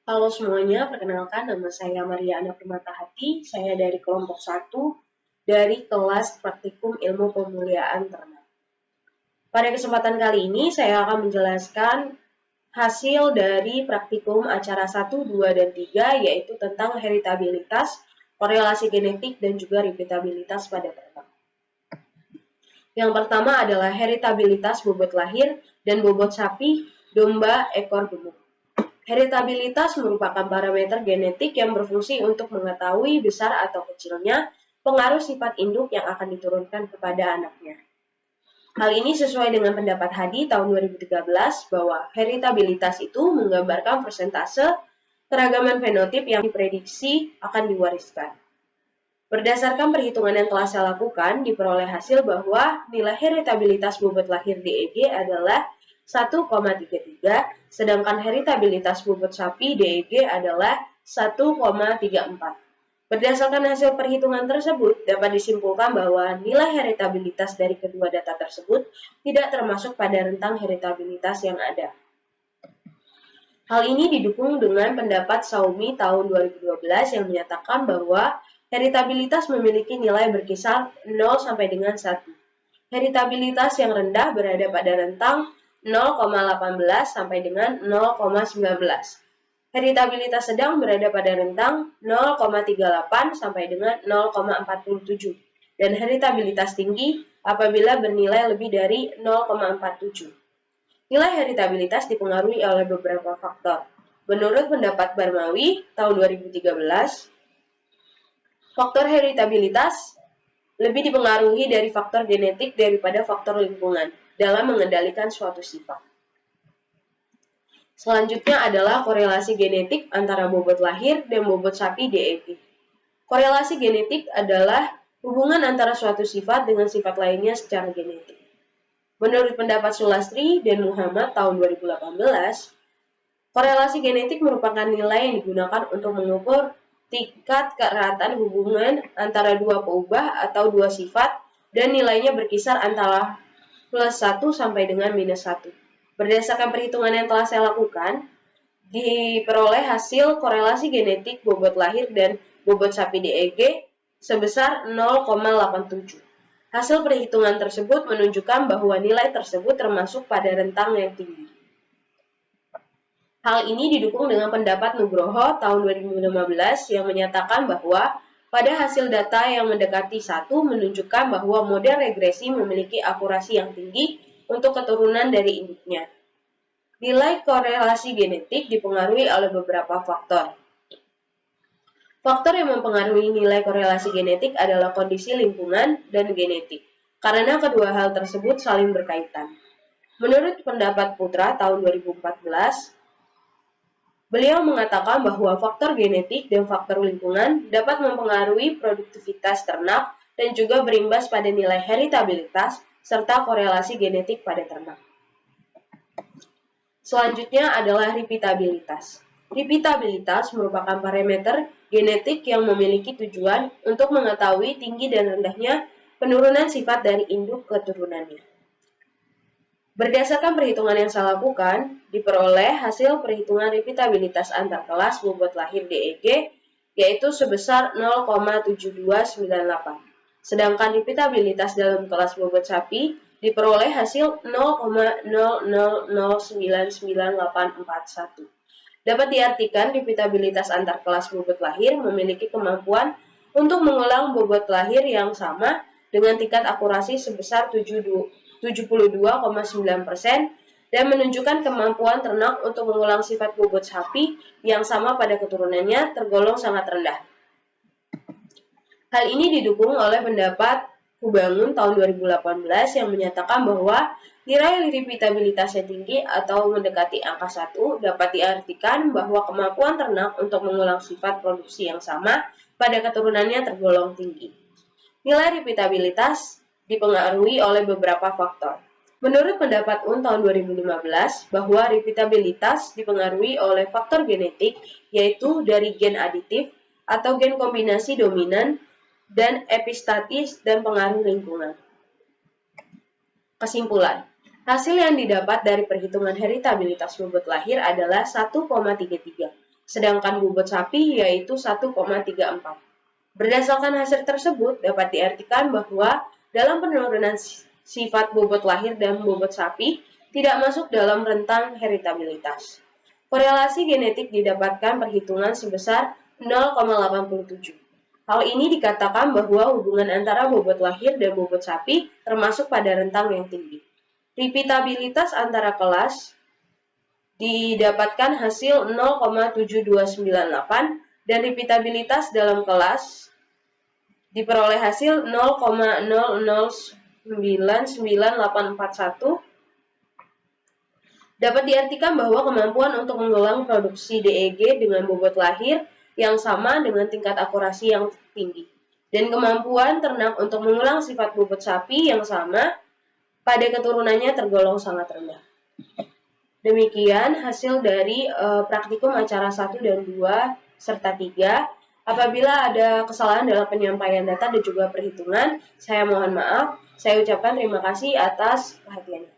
Halo semuanya, perkenalkan nama saya Mariana Permatahati. Saya dari kelompok 1 dari kelas Praktikum Ilmu Pemuliaan Ternak. Pada kesempatan kali ini saya akan menjelaskan hasil dari praktikum acara 1, 2, dan 3 yaitu tentang heritabilitas, korelasi genetik, dan juga repeatabilitas pada ternak. Yang pertama adalah heritabilitas bobot lahir dan bobot sapi, domba, ekor gemuk. Heritabilitas merupakan parameter genetik yang berfungsi untuk mengetahui besar atau kecilnya pengaruh sifat induk yang akan diturunkan kepada anaknya. Hal ini sesuai dengan pendapat Hadi tahun 2013 bahwa heritabilitas itu menggambarkan persentase keragaman fenotip yang diprediksi akan diwariskan. Berdasarkan perhitungan yang telah saya lakukan, diperoleh hasil bahwa nilai heritabilitas bobot lahir DEG adalah 1,33, sedangkan heritabilitas bobot sapi DEG adalah 1,34. Berdasarkan hasil perhitungan tersebut, dapat disimpulkan bahwa nilai heritabilitas dari kedua data tersebut tidak termasuk pada rentang heritabilitas yang ada. Hal ini didukung dengan pendapat Saumi tahun 2012 yang menyatakan bahwa heritabilitas memiliki nilai berkisar 0 sampai dengan 1. Heritabilitas yang rendah berada pada rentang 0,18 sampai dengan 0,19. Heritabilitas sedang berada pada rentang 0,38 sampai dengan 0,47. Dan heritabilitas tinggi apabila bernilai lebih dari 0,47. Nilai heritabilitas dipengaruhi oleh beberapa faktor. Menurut pendapat Barmawi tahun 2013, faktor heritabilitas lebih dipengaruhi dari faktor genetik daripada faktor lingkungan dalam mengendalikan suatu sifat. Selanjutnya adalah korelasi genetik antara bobot lahir dan bobot sapi DEG. Korelasi genetik adalah hubungan antara suatu sifat dengan sifat lainnya secara genetik. Menurut pendapat Sulastri dan Muhammad tahun 2018, korelasi genetik merupakan nilai yang digunakan untuk mengukur tingkat keeratan hubungan antara dua peubah atau dua sifat dan nilainya berkisar antara plus 1 sampai dengan minus 1. Berdasarkan perhitungan yang telah saya lakukan, diperoleh hasil korelasi genetik bobot lahir dan bobot sapi DEG sebesar 0,87. Hasil perhitungan tersebut menunjukkan bahwa nilai tersebut termasuk pada rentang yang tinggi. Hal ini didukung dengan pendapat Nugroho tahun 2015 yang menyatakan bahwa pada hasil data yang mendekati 1 menunjukkan bahwa model regresi memiliki akurasi yang tinggi untuk keturunan dari induknya. Nilai korelasi genetik dipengaruhi oleh beberapa faktor. Faktor yang mempengaruhi nilai korelasi genetik adalah kondisi lingkungan dan genetik, karena kedua hal tersebut saling berkaitan. Menurut pendapat Putra tahun 2014, beliau mengatakan bahwa faktor genetik dan faktor lingkungan dapat mempengaruhi produktivitas ternak dan juga berimbas pada nilai heritabilitas serta korelasi genetik pada ternak. Selanjutnya adalah repeatabilitas. Repeatabilitas merupakan parameter genetik yang memiliki tujuan untuk mengetahui tinggi dan rendahnya penurunan sifat dari induk ke turunannya. Berdasarkan perhitungan yang saya lakukan, diperoleh hasil perhitungan repeatabilitas antar kelas bobot lahir DEG yaitu sebesar 0,7298. Sedangkan repeatabilitas dalam kelas bobot sapi diperoleh hasil 0,00099841. Dapat diartikan repeatabilitas antar kelas bobot lahir memiliki kemampuan untuk mengulang bobot lahir yang sama dengan tingkat akurasi sebesar 72,9% dan menunjukkan kemampuan ternak untuk mengulang sifat bobot sapi yang sama pada keturunannya tergolong sangat rendah. Hal ini didukung oleh pendapat Kubangun tahun 2018 yang menyatakan bahwa nilai repeatabilitasnya tinggi atau mendekati angka 1 dapat diartikan bahwa kemampuan ternak untuk mengulang sifat produksi yang sama pada keturunannya tergolong tinggi. Nilai repeatabilitas dipengaruhi oleh beberapa faktor. Menurut pendapat UN tahun 2015, bahwa repeatabilitas dipengaruhi oleh faktor genetik, yaitu dari gen aditif atau gen kombinasi dominan dan epistatis dan pengaruh lingkungan. Kesimpulan, hasil yang didapat dari perhitungan heritabilitas bobot lahir adalah 1,33, sedangkan bobot sapi yaitu 1,34. Berdasarkan hasil tersebut, dapat diartikan bahwa dalam penurunan sifat bobot lahir dan bobot sapi tidak masuk dalam rentang heritabilitas. Korelasi genetik didapatkan perhitungan sebesar 0,87. Hal ini dikatakan bahwa hubungan antara bobot lahir dan bobot sapi termasuk pada rentang yang tinggi. Repeatabilitas antara kelas didapatkan hasil 0,7298 dan repeatabilitas dalam kelas diperoleh hasil 0,00998441. Dapat diartikan bahwa kemampuan untuk mengulang produksi DEG dengan bobot lahir yang sama dengan tingkat akurasi yang tinggi, dan kemampuan ternak untuk mengulang sifat bobot sapi yang sama pada keturunannya tergolong sangat rendah. Demikian hasil dari praktikum acara 1 dan 2 serta 3. Apabila ada kesalahan dalam penyampaian data dan juga perhitungan, saya mohon maaf. Saya ucapkan terima kasih atas perhatiannya.